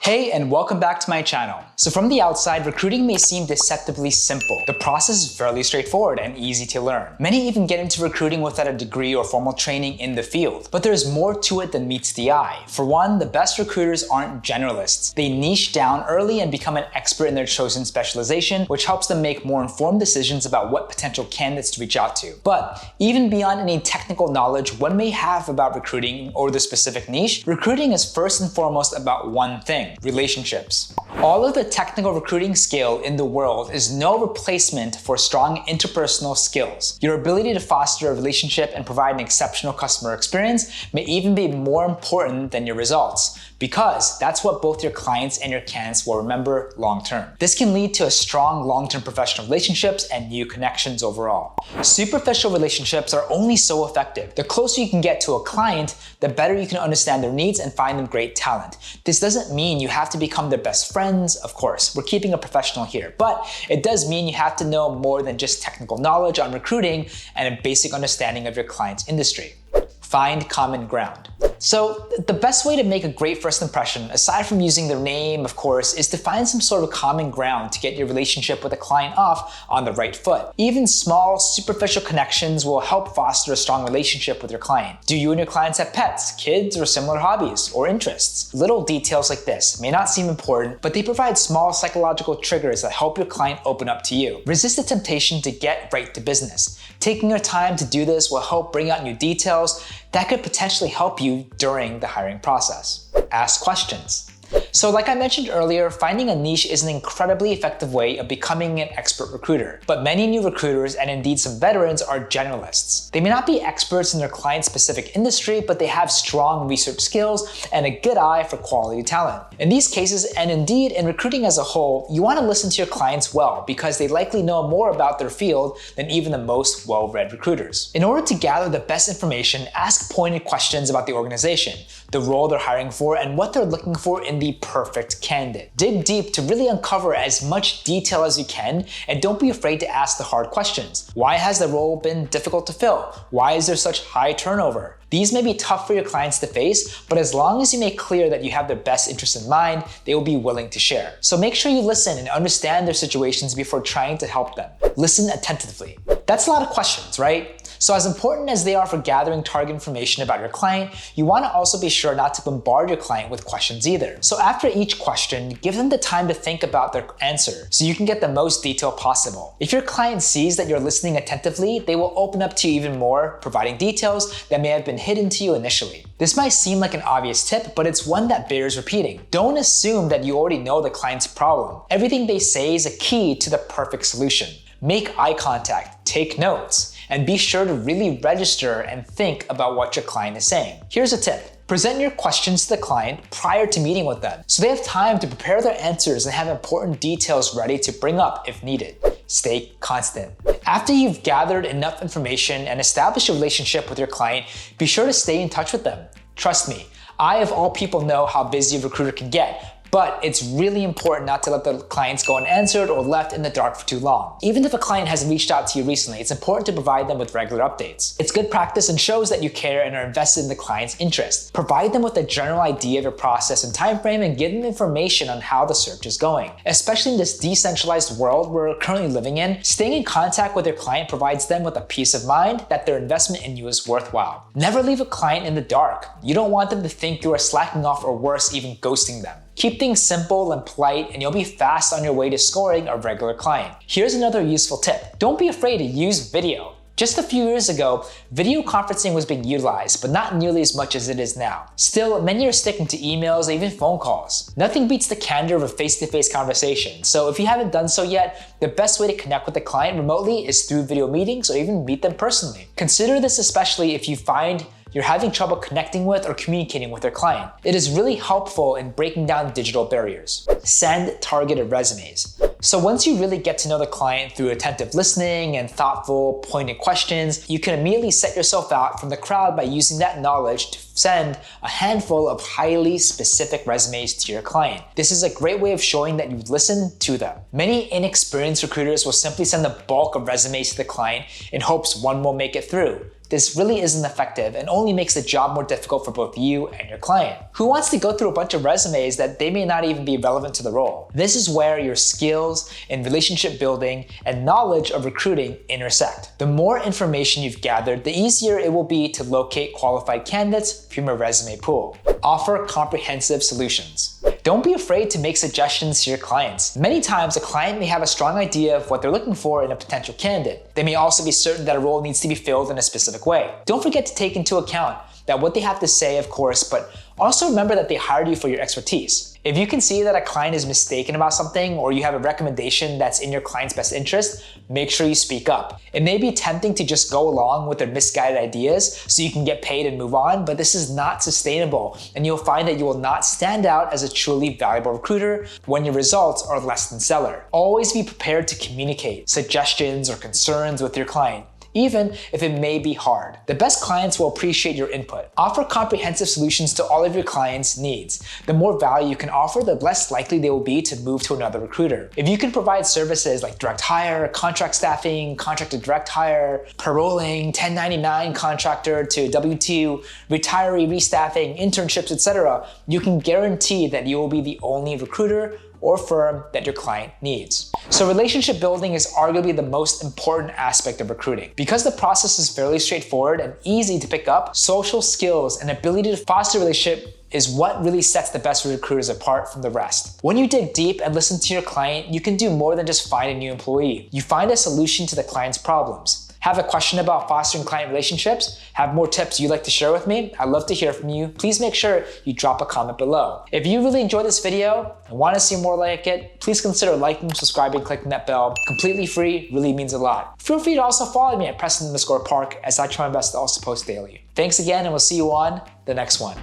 Hey, and welcome back to my channel. So from the outside, recruiting may seem deceptively simple. The process is fairly straightforward and easy to learn. Many even get into recruiting without a degree or formal training in the field. But there's more to it than meets the eye. For one, the best recruiters aren't generalists. They niche down early and become an expert in their chosen specialization, which helps them make more informed decisions about what potential candidates to reach out to. But even beyond any technical knowledge one may have about recruiting or the specific niche, recruiting is first and foremost about one thing: relationships. All of the technical recruiting skill in the world is no replacement for strong interpersonal skills. Your ability to foster a relationship and provide an exceptional customer experience may even be more important than your results, because that's what both your clients and your candidates will remember long-term. This can lead to a strong long-term professional relationships and new connections overall. Superficial relationships are only so effective. The closer you can get to a client, the better you can understand their needs and find them great talent. This doesn't mean you have to become their best friends, of course. We're keeping it professional here, but it does mean you have to know more than just technical knowledge on recruiting and a basic understanding of your client's industry. Find common ground. So the best way to make a great first impression, aside from using their name, of course, is to find some sort of common ground to get your relationship with a client off on the right foot. Even small, superficial connections will help foster a strong relationship with your client. Do you and your clients have pets, kids, or similar hobbies or interests? Little details like this may not seem important, but they provide small psychological triggers that help your client open up to you. Resist the temptation to get right to business. Taking your time to do this will help bring out new details that could potentially help you during the hiring process. Ask questions. So like I mentioned earlier, finding a niche is an incredibly effective way of becoming an expert recruiter. But many new recruiters, and indeed some veterans, are generalists. They may not be experts in their client-specific industry, but they have strong research skills and a good eye for quality talent. In these cases, and indeed in recruiting as a whole, you want to listen to your clients well, because they likely know more about their field than even the most well-read recruiters. In order to gather the best information, ask pointed questions about the organization, the role they're hiring for, and what they're looking for in the perfect candidate. Dig deep to really uncover as much detail as you can, and don't be afraid to ask the hard questions. Why has the role been difficult to fill? Why is there such high turnover? These may be tough for your clients to face, but as long as you make clear that you have their best interest in mind, they will be willing to share. So make sure you listen and understand their situations before trying to help them. Listen attentively. That's a lot of questions, right? So as important as they are for gathering target information about your client, you want to also be sure not to bombard your client with questions either. So after each question, give them the time to think about their answer so you can get the most detail possible. If your client sees that you're listening attentively, they will open up to you even more, providing details that may have been hidden to you initially. This might seem like an obvious tip, but it's one that bears repeating. Don't assume that you already know the client's problem. Everything they say is a key to the perfect solution. Make eye contact, take notes, and be sure to really register and think about what your client is saying. Here's a tip. Present your questions to the client prior to meeting with them, so they have time to prepare their answers and have important details ready to bring up if needed. Stay constant. After you've gathered enough information and established a relationship with your client, be sure to stay in touch with them. Trust me, I of all people know how busy a recruiter can get, but it's really important not to let the clients go unanswered or left in the dark for too long. Even if a client hasn't reached out to you recently, it's important to provide them with regular updates. It's good practice and shows that you care and are invested in the client's interest. Provide them with a general idea of your process and time frame, and give them information on how the search is going. Especially in this decentralized world we're currently living in, staying in contact with your client provides them with a peace of mind that their investment in you is worthwhile. Never leave a client in the dark. You don't want them to think you are slacking off, or worse, even ghosting them. Keep things simple and polite, and you'll be fast on your way to scoring a regular client. Here's another useful tip. Don't be afraid to use video. Just a few years ago, video conferencing was being utilized, but not nearly as much as it is now. Still, many are sticking to emails or even phone calls. Nothing beats the candor of a face-to-face conversation, so if you haven't done so yet, the best way to connect with the client remotely is through video meetings or even meet them personally. Consider this especially if you find you're having trouble connecting with or communicating with their client. It is really helpful in breaking down digital barriers. Send targeted resumes. So once you really get to know the client through attentive listening and thoughtful, pointed questions, you can immediately set yourself out from the crowd by using that knowledge to send a handful of highly specific resumes to your client. This is a great way of showing that you've listened to them. Many inexperienced recruiters will simply send the bulk of resumes to the client in hopes one will make it through. This really isn't effective and only makes the job more difficult for both you and your client. Who wants to go through a bunch of resumes that they may not even be relevant to the role? This is where your skills in relationship building and knowledge of recruiting intersect. The more information you've gathered, the easier it will be to locate qualified candidates from your resume pool. Offer comprehensive solutions. Don't be afraid to make suggestions to your clients. Many times, a client may have a strong idea of what they're looking for in a potential candidate. They may also be certain that a role needs to be filled in a specific way. Don't forget to take into account that what they have to say, of course, but also remember that they hired you for your expertise. If you can see that a client is mistaken about something or you have a recommendation that's in your client's best interest, make sure you speak up. It may be tempting to just go along with their misguided ideas so you can get paid and move on, but this is not sustainable, and you'll find that you will not stand out as a truly valuable recruiter when your results are less than stellar. Always be prepared to communicate suggestions or concerns with your client, even if it may be hard. The best clients will appreciate your input. Offer comprehensive solutions to all of your clients' needs. The more value you can offer, the less likely they will be to move to another recruiter. If you can provide services like direct hire, contract staffing, contract to direct hire, paroling, 1099 contractor to W-2, retiree restaffing, internships, etc., you can guarantee that you will be the only recruiter or firm that your client needs. So relationship building is arguably the most important aspect of recruiting. Because the process is fairly straightforward and easy to pick up, social skills and ability to foster a relationship is what really sets the best recruiters apart from the rest. When you dig deep and listen to your client, you can do more than just find a new employee. You find a solution to the client's problems. Have a question about fostering client relationships? Have more tips you'd like to share with me? I'd love to hear from you. Please make sure you drop a comment below. If you really enjoyed this video and want to see more like it, please consider liking, subscribing, clicking that bell. Completely free, really means a lot. Feel free to also follow me at Preston_Park as I try my best to also post daily. Thanks again, and we'll see you on the next one.